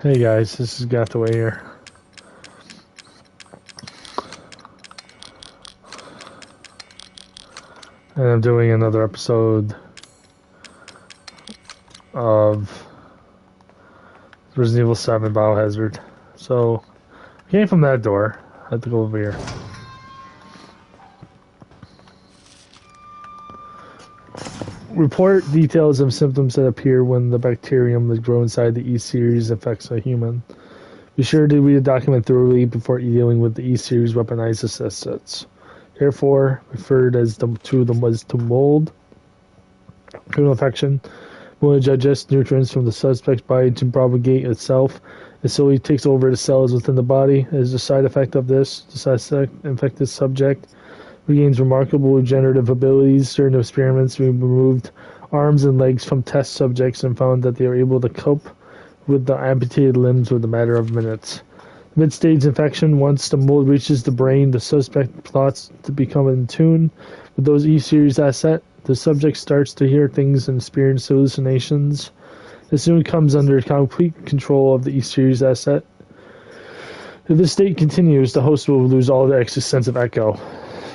Hey guys, this is Gathaway here. And I'm doing another episode of Resident Evil 7 Biohazard. So, I came from that door. I had to go over here. Report details of symptoms that appear when the bacterium that grows inside the E-Series affects a human. Be sure to read the document thoroughly before dealing with the E-Series weaponized assets. Therefore, referred as to them as to mold, criminal infection, will digest nutrients from the suspect's body to propagate itself. It slowly takes over the cells within the body. As a side effect of this, the infected subject regains remarkable regenerative abilities. Certain experiments removed arms and legs from test subjects and found that they are able to cope with the amputated limbs within a matter of minutes. Mid-stage infection. Once the mold reaches the brain, the suspect plots to become in tune with those E-Series assets. The subject starts to hear things and experience hallucinations. It soon comes under complete control of the E-Series asset. If this state continues, the host will lose all their extra sense of echo.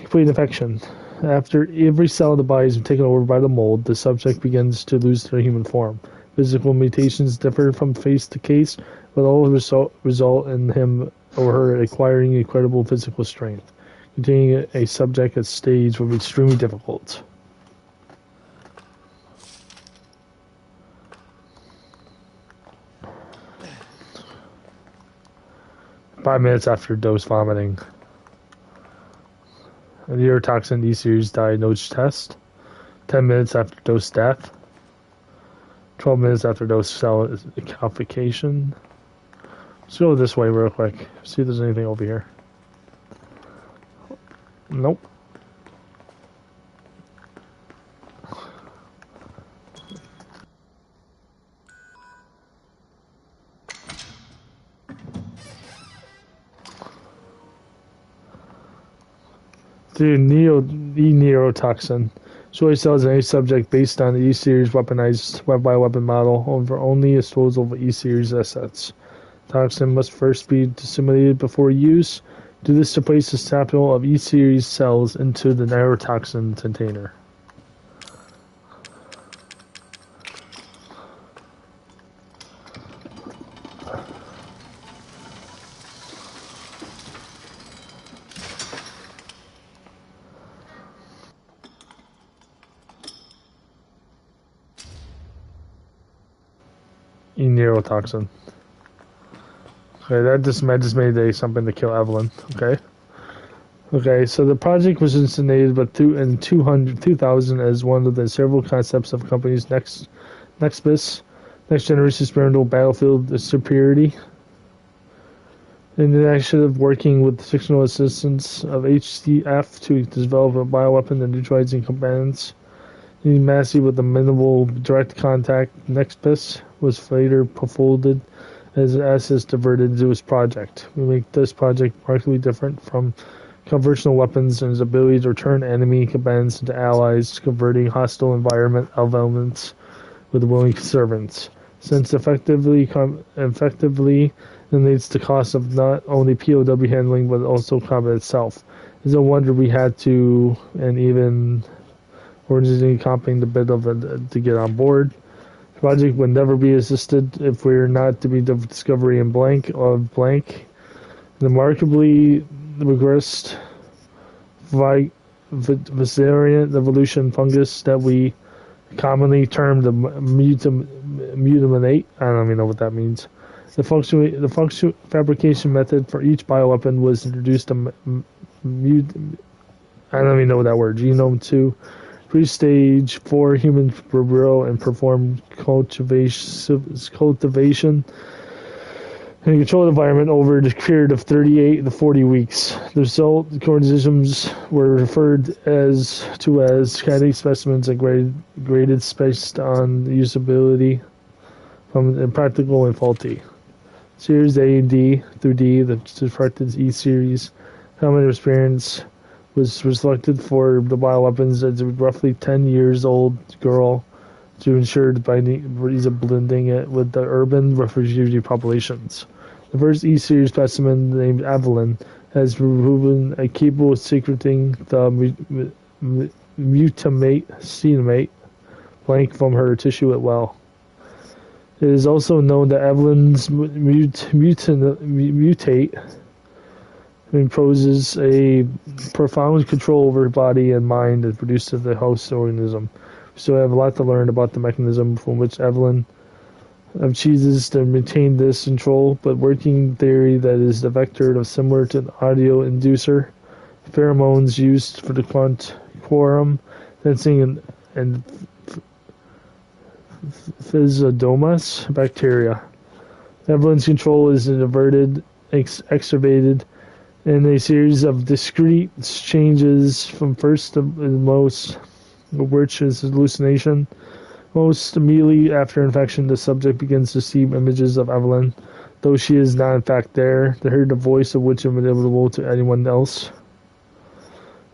Complete infection. After every cell of the body has been taken over by the mold, the subject begins to lose their human form. Physical mutations differ from case to case, but all result in him or her acquiring incredible physical strength. Containing a subject at stage will be extremely difficult. Five minutes after dose vomiting. A neurotoxin E-Series diagnosed test. 10 minutes after dose death. 12 minutes after dose cell calcification. Let's go this way real quick. See if there's anything over here. Nope. Dude, neurotoxin. Soy cells in any subject based on the E-Series weaponized weapon-by-weapon model over only disposal of E-Series assets. Toxin must first be disseminated before use. Do this to place a sample of E-Series cells into the neurotoxin container. Neurotoxin. Okay, that just made something to kill Eveline. Okay, so the project was initiated in 2000 as one of the several concepts of the company's Nexus, Next Generation Experimental Battlefield Superiority. In the initiative working with the fictional assistance of HCF to develop a bioweapon and neutralizing components. Massey with a minimal direct contact, Nexus was later folded as assets diverted into his project. We make this project markedly different from conventional weapons in its ability to turn enemy combatants into allies, converting hostile environment elements with willing servants. Since effectively eliminates the cost of not only POW handling but also combat itself. It's no wonder we had to, and even organizing company the bit of it to get on board. The project would never be assisted if we were not to be the discovery in blank. The remarkably regressed variant evolution fungus that we commonly term the mutaminate. I don't even know what that means. The function fabrication method for each bioweapon was introduced. I don't even know that word. Genome 2. Pre-stage 4 human grow and perform cultivation and control the environment over the period of 38 to 40 weeks. The result organisms were referred to as kinetic specimens and graded based on usability from impractical and faulty. Series A and D through D, the selected E-Series, common experience was selected for the bioweapons as a roughly 10 years old girl to ensure the binding of blending it with the urban refugee populations. The first E-series specimen, named Eveline, has proven capable of secreting the mutamate blank from her tissue at will. It is also known that Eveline's mutate imposes a profound control over her body and mind that produces the host organism. We still have a lot to learn about the mechanism from which Eveline chooses to maintain this control, but working theory that is the vector of similar to an audio inducer, pheromones used for the quorum sensing and Physodomus bacteria. Eveline's control is inverted, exacerbated in a series of discrete changes from first to most, which is hallucination. Most immediately after infection, the subject begins to see images of Eveline, though she is not in fact there, to hear the voice of which is invisible to anyone else.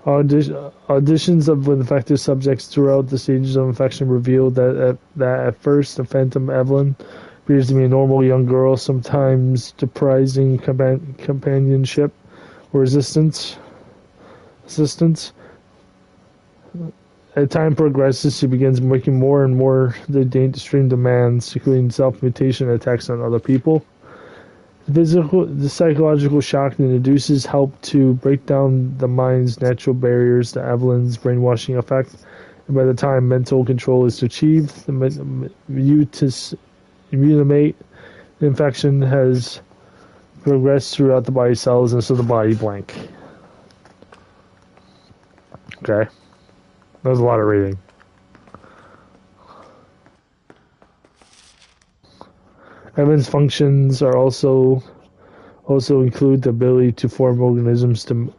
Auditions of infected subjects throughout the stages of infection reveal that at first the phantom Eveline appears to be a normal young girl, sometimes depriving companionship or assistance. As time progresses, she begins making more and more the extreme demands, including self-mutation attacks on other people. The psychological shock it induces help to break down the mind's natural barriers to Eveline's brainwashing effect, and by the time mental control is achieved, the mutamate infection has progressed throughout the body cells, and so the body blank. Okay. That was a lot of reading. Eveline's functions are also include the ability to form organisms to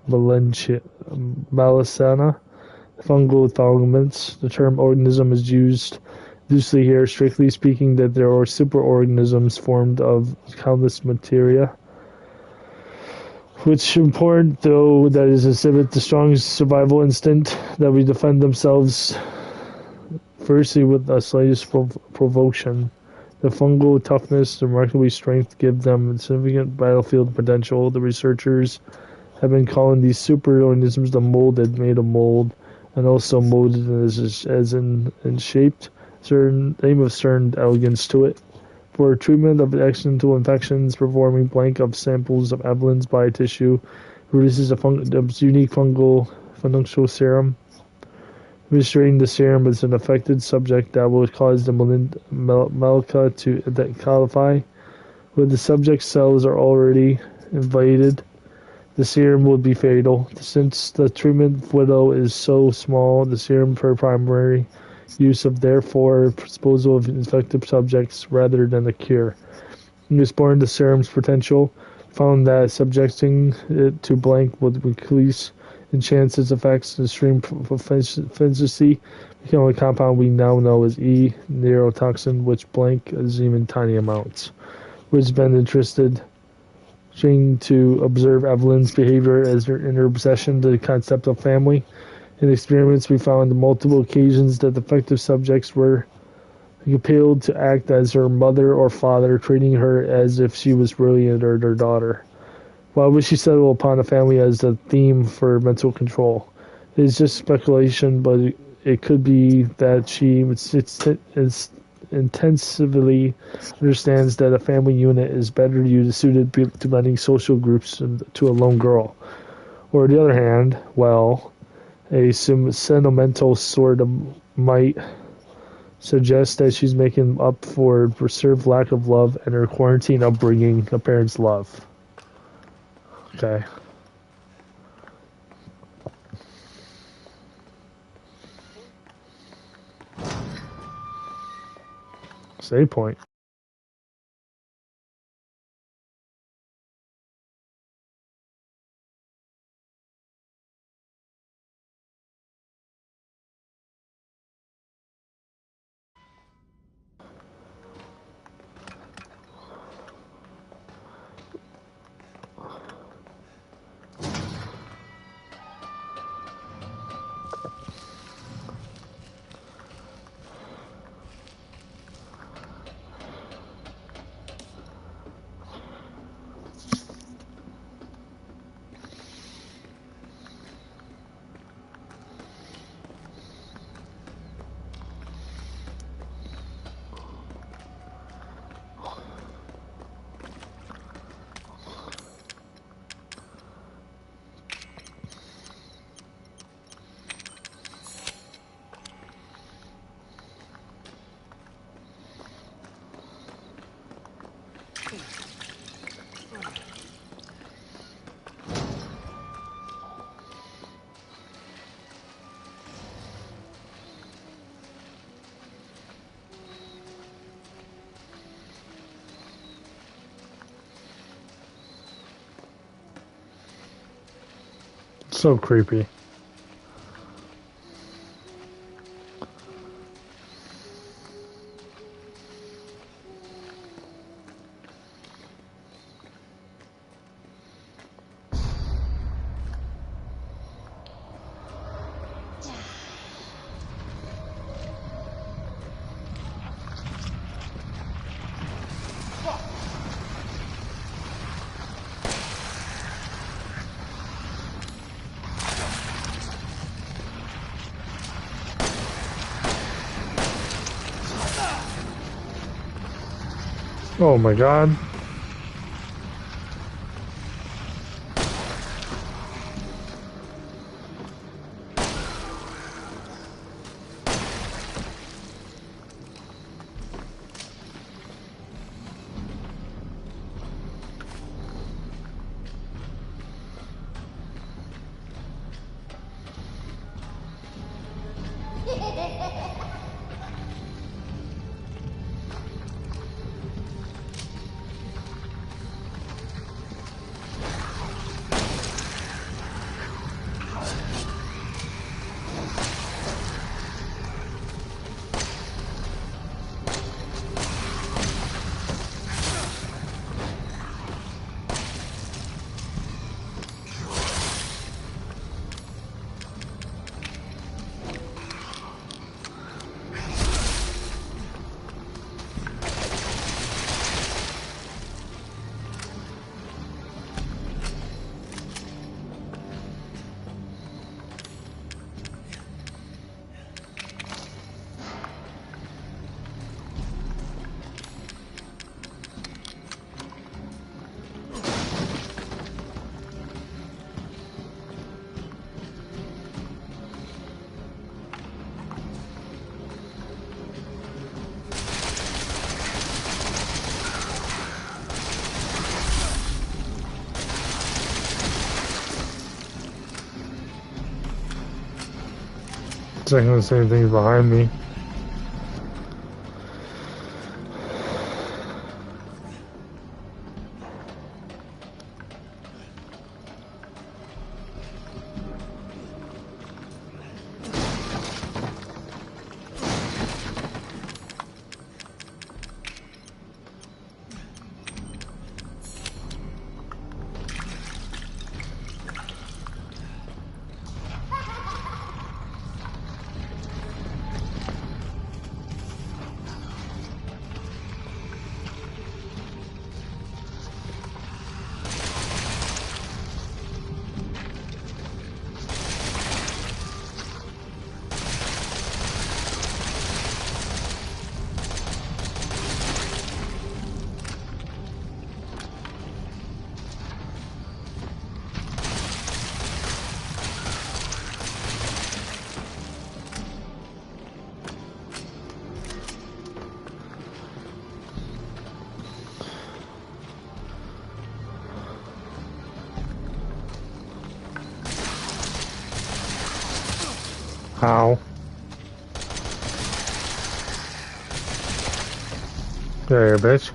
Melisana, fungal filaments. The term organism is used loosely here, strictly speaking that there are superorganisms formed of countless materia, which important though that is exhibit the strong survival instinct that we defend themselves firstly with the slightest provocation. The fungal toughness and remarkable strength give them significant battlefield potential. The researchers have been calling these superorganisms the molded, made of mold, and also molded as in shaped. Name of certain elegance to it. For treatment of accidental infections, performing blank of samples of Eveline's body tissue produces a unique fungal serum. Administering the serum is an affected subject that will cause the Melka to calcify. When the subject's cells are already invaded, the serum will be fatal. Since the treatment window is so small, the serum for primary use of therefore disposal of infected subjects rather than a cure. In exploring the serum's potential, found that subjecting it to blank would increase enhance its effects and extreme efficiency, become a compound we now know as neurotoxin, which blank is even tiny amounts. Which has been interested to observe Eveline's behavior as in her obsession to the concept of family. In experiments, we found on multiple occasions that defective subjects were compelled to act as her mother or father, treating her as if she was really their daughter. Why would she settle upon a family as the theme for mental control? It is just speculation, but it could be that she intensively understands that a family unit is better suited to blending social groups to a lone girl. Or on the other hand, well, a sentimental sort of might suggest that she's making up for perceived lack of love and her quarantine upbringing a parent's love. Okay. Save point. So creepy. Oh my god. Checking the same things behind me. How? There, bitch.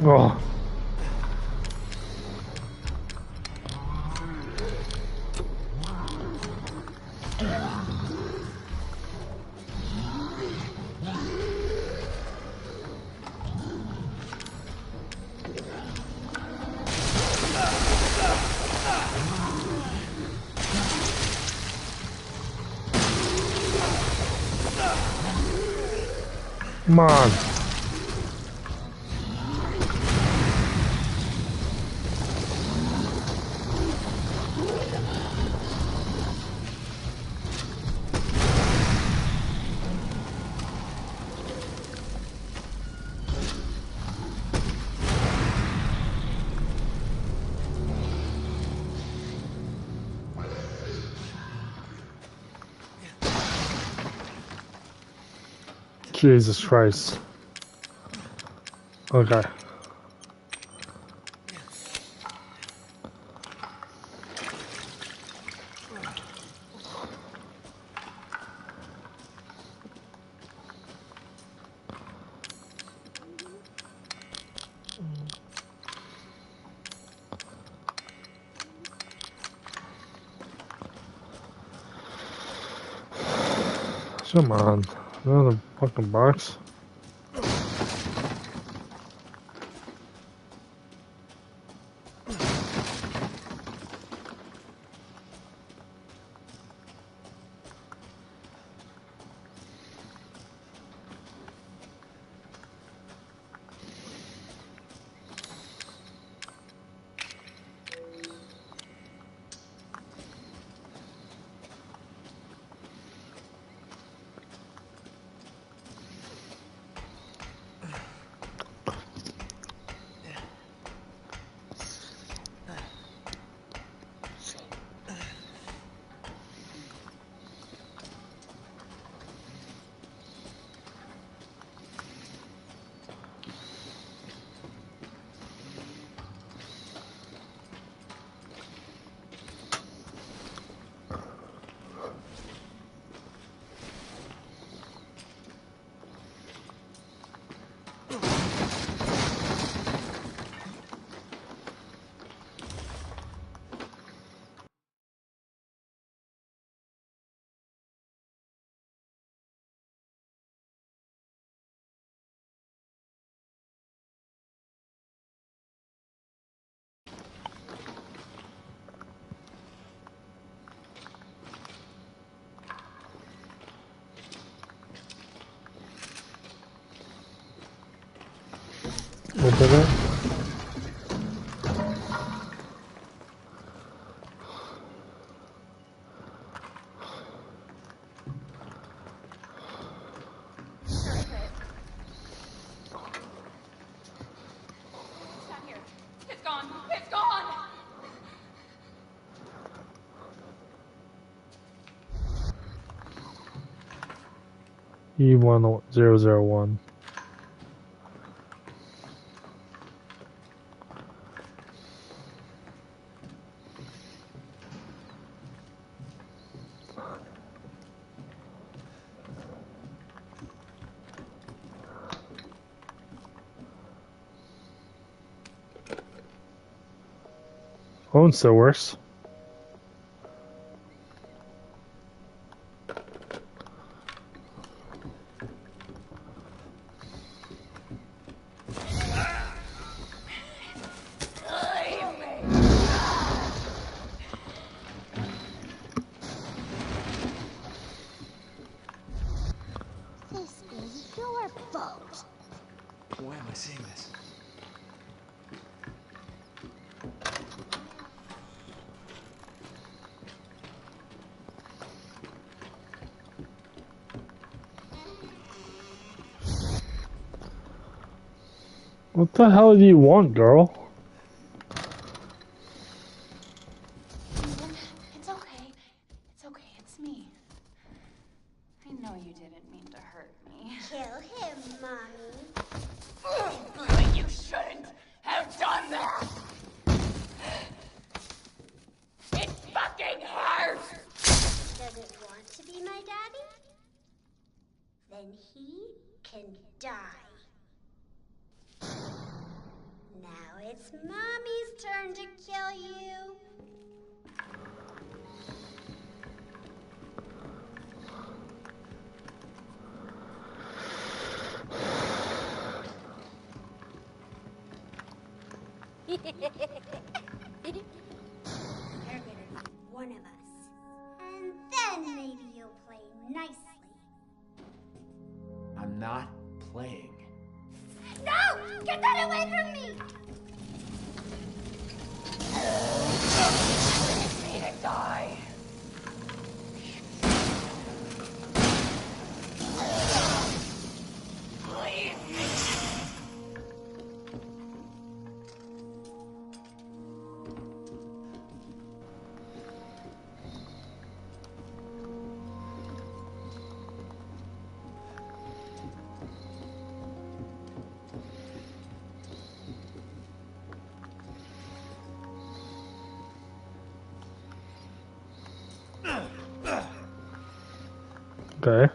Oh. Come on. Jesus Christ. Okay. Come on. Another fucking box. Open it. E1001. Oh, it still works. This is your fault. Why am I seeing this? What the hell do you want, girl? It's okay. It's okay. It's me. I know you didn't mean to hurt me. Kill him, Mommy. But you shouldn't have done that! It fucking hurts! Doesn't want to be my daddy? Then he can die. Now it's Mommy's turn to kill you. You're gonna be one of us. And then maybe you'll play nicely. I'm not playing. No! Get that away from me! Me to die. Okay.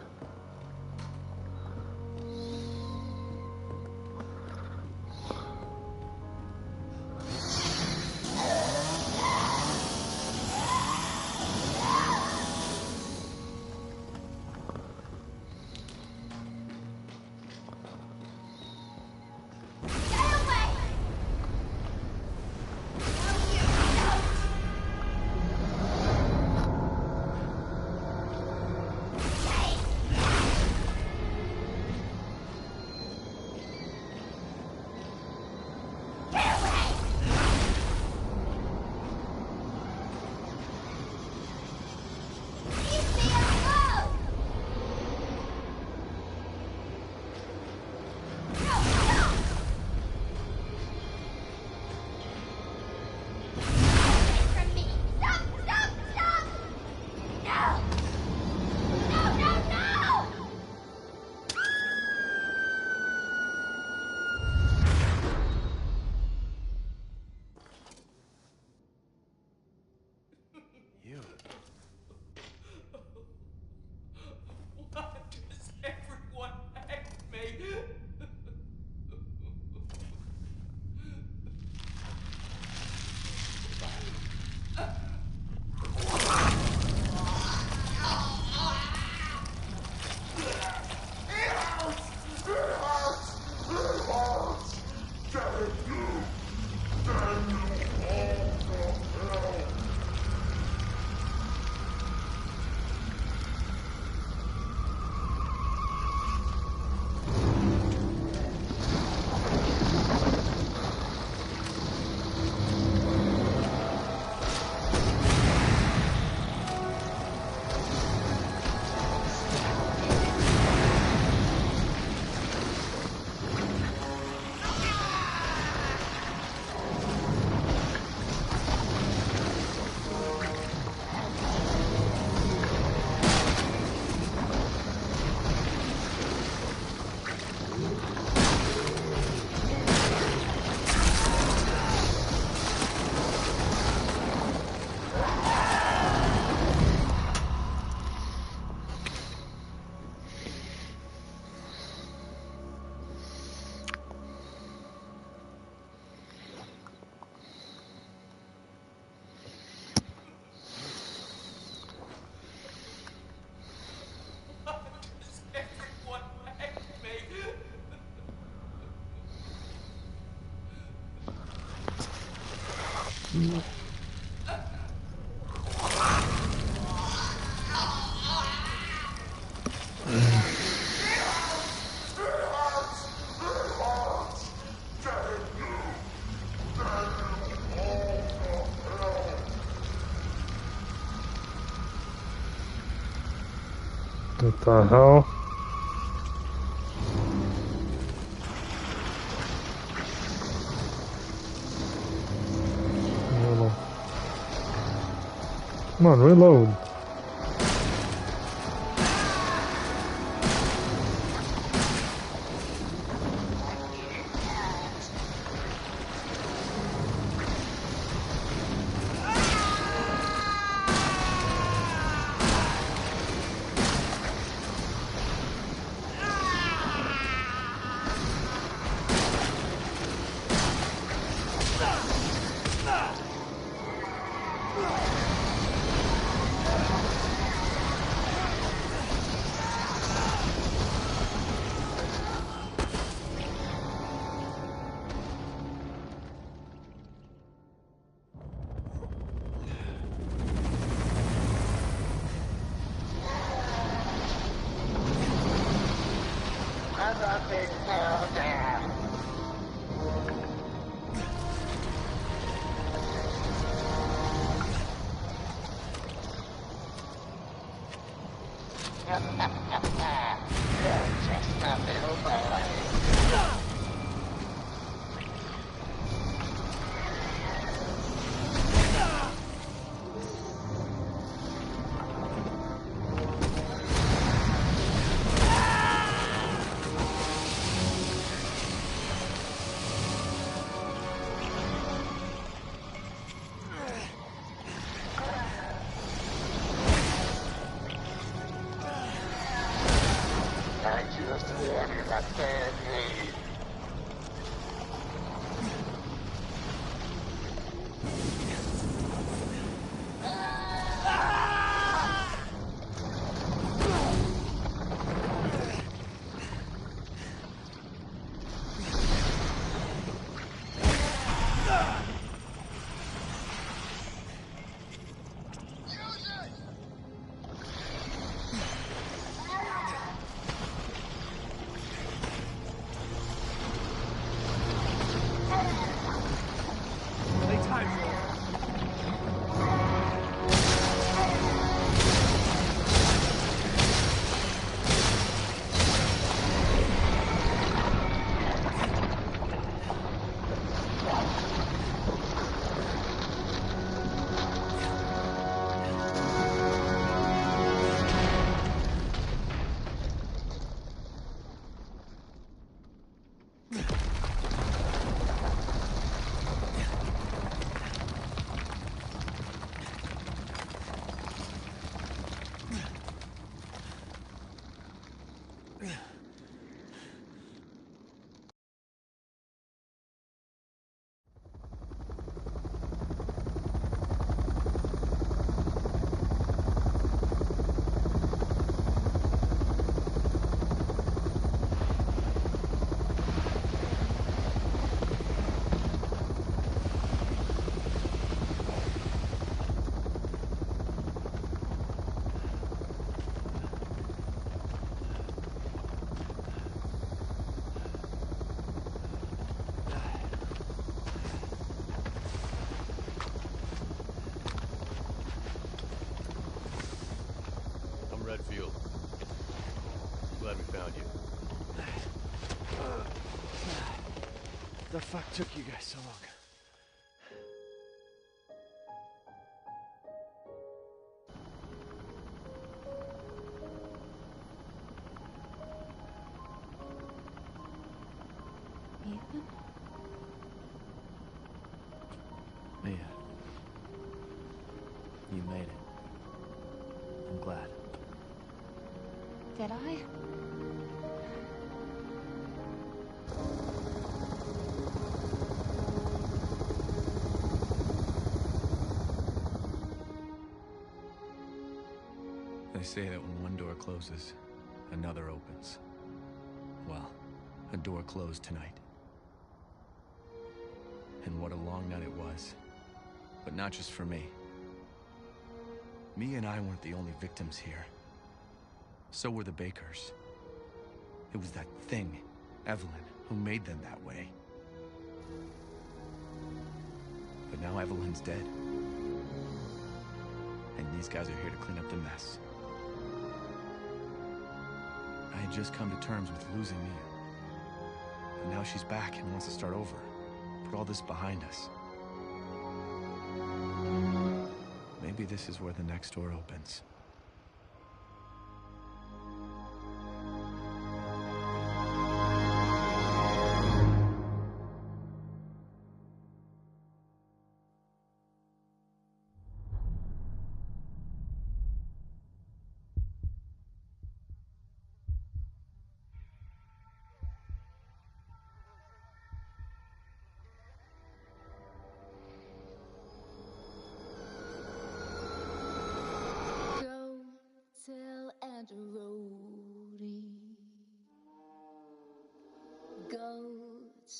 You. Why does everyone hate me? Why does everyone hate me? What the hell? Come on, reload. Redfield. Glad we found you. The fuck took you guys so long? Ethan? Mia. You made it. I'm glad. Did I? They say that when one door closes, another opens. Well, a door closed tonight. And what a long night it was. But not just for me. Me and I weren't the only victims here. So were the Bakers. It was that thing, Eveline, who made them that way. But now Eveline's dead. And these guys are here to clean up the mess. I had just come to terms with losing Mia. But now she's back and wants to start over. Put all this behind us. Maybe this is where the next door opens.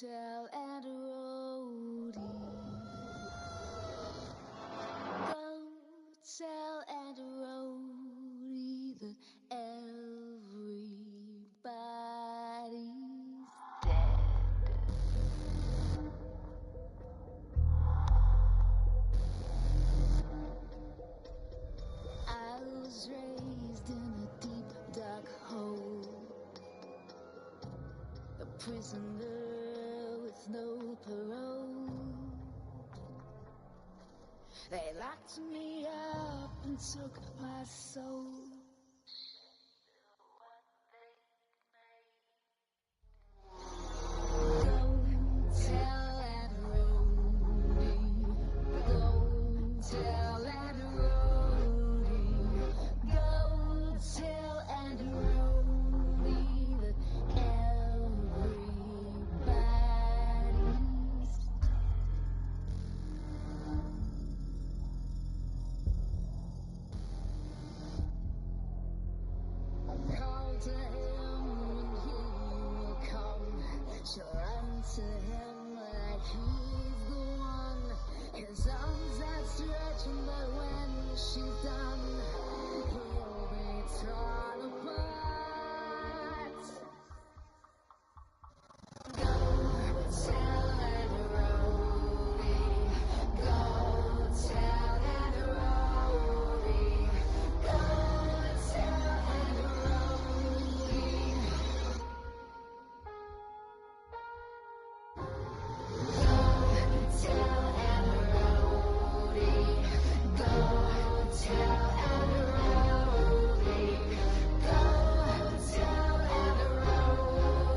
Tell and Rhodey. Go tell and Rhodey that everybody prisoner with no parole. They locked me up and took my soul. Go tell that roadie. Go tell that roadie. Go tell that roadie that everybody's call to him and he will come. She'll run to him like he's the one. His arms outstretched, but when she's done, he'll be torn apart. Go tell that roadie. Go tell that roadie. Go tell that roadie. Tell that roadie. Go tell that roadie. Go tell that roadie that everybody's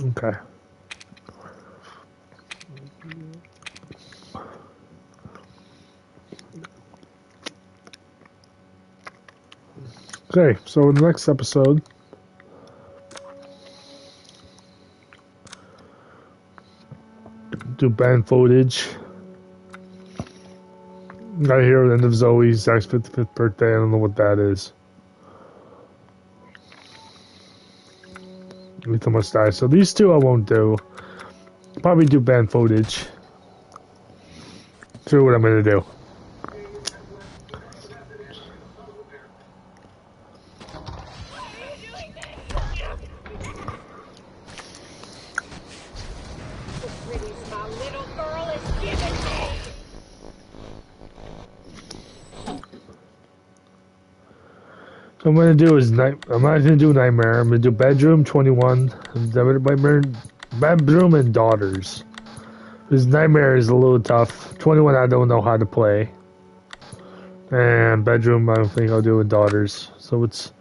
Okay. Okay, so in the next episode, do band footage. Gotta hear the end of Zoe's Zach's 55th birthday. I don't know what that is. Lethal must die. So these two I won't do. Probably do band footage. See what I'm gonna do. So I'm gonna do is I'm not gonna do Nightmare. I'm gonna do Bedroom 21, Bedroom and Daughters. Because Nightmare is a little tough. 21 I don't know how to play. And Bedroom I don't think I'll do with Daughters. So let's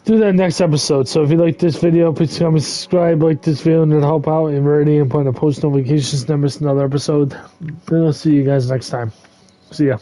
do that next episode. So if you like this video, please comment, subscribe, like this video, and it'll help out. And ready and plan to post notifications, never miss another episode. Then I'll see you guys next time. See ya.